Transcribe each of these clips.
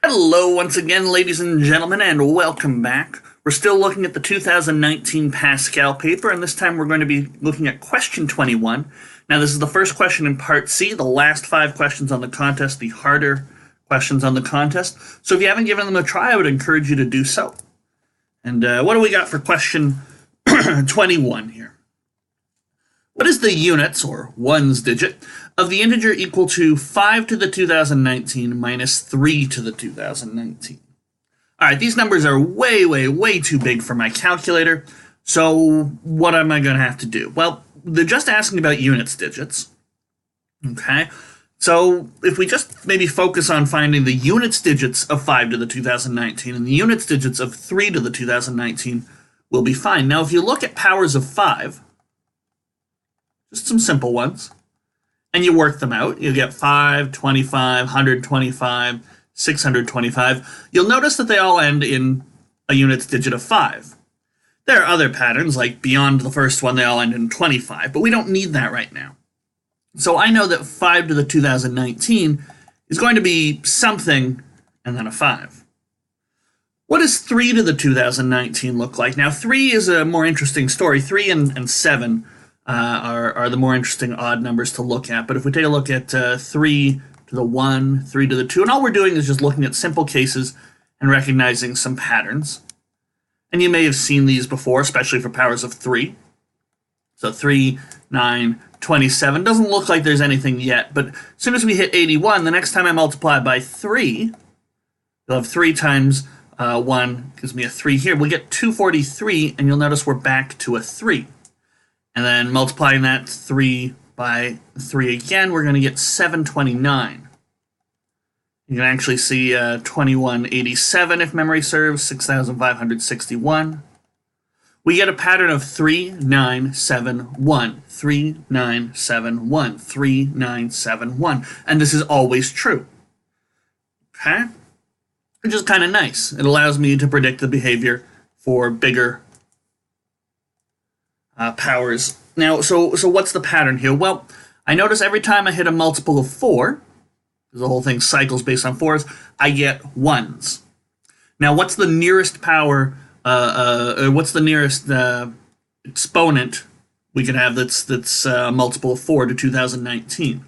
Hello once again, ladies and gentlemen, and welcome back. We're still looking at the 2019 Pascal paper, and this time we're going to be looking at question 21. Now, this is the first question in part C, the last 5 questions on the contest, the harder questions on the contest. So if you haven't given them a try, I would encourage you to do so. And what do we got for question 21 here? What is the units, or ones digit, of the integer equal to 5 to the 2019 minus 3 to the 2019? All right, these numbers are way too big for my calculator, so what am I going to have to do? Well, they're just asking about units digits, okay? So if we just maybe focus on finding the units digits of 5 to the 2019 and the units digits of 3 to the 2019, we'll be fine. Now, if you look at powers of 5, just some simple ones, and you work them out, you get 5, 25, 125, 625. You'll notice that they all end in a units digit of 5. There are other patterns, like beyond the first one, they all end in 25, but we don't need that right now. So I know that 5 to the 2019 is going to be something and then a 5. What does 3 to the 2019 look like? Now, 3 is a more interesting story. 3 and 7 are the more interesting odd numbers to look at. But if we take a look at 3 to the 1, 3 to the 2, and all we're doing is just looking at simple cases and recognizing some patterns. And you may have seen these before, especially for powers of 3. So 3, 9, 27. Doesn't look like there's anything yet, but as soon as we hit 81, the next time I multiply by 3, you'll have 3 times 1 gives me a 3 here. We'll get 243, and you'll notice we're back to a 3. And then multiplying that 3 by 3 again, we're going to get 729. You can actually see 2187 if memory serves, 6561. We get a pattern of 3971, 3971, 3971, and this is always true. Okay? Which is kind of nice. It allows me to predict the behavior for bigger powers. Now, so what's the pattern here? Well, I notice every time I hit a multiple of 4, because the whole thing cycles based on 4s, I get 1s. Now, what's the nearest power, what's the nearest exponent we can have that's a multiple of 4 to 2019?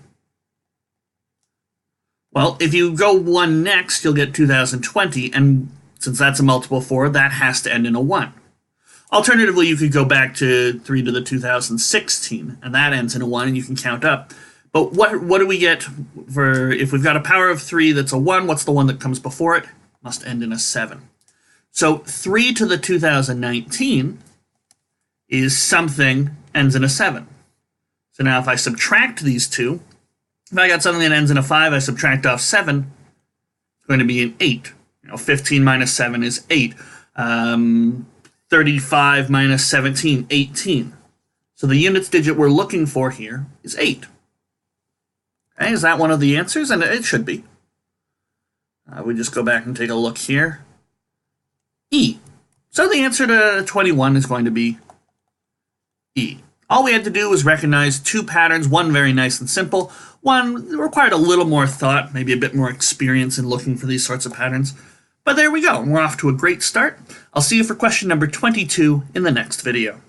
Well, if you go 1 next, you'll get 2020, and since that's a multiple of 4, that has to end in a 1. Alternatively, you could go back to 3 to the 2016, and that ends in a 1, and you can count up. But what do we get for, if we've got a power of 3 that's a 1, what's the one that comes before it? Must end in a 7. So 3 to the 2019 is something ends in a 7. So now if I subtract these two, if I got something that ends in a 5, I subtract off 7, it's going to be an 8. 15 minus 7 is 8. 35 minus 17, 18. So the units digit we're looking for here is 8. Okay, is that one of the answers? And it should be. We just go back and take a look here. E. So the answer to 21 is going to be E. All we had to do was recognize 2 patterns, one very nice and simple, one required a little more thought, maybe a bit more experience in looking for these sorts of patterns. But there we go, we're off to a great start. I'll see you for question number 22 in the next video.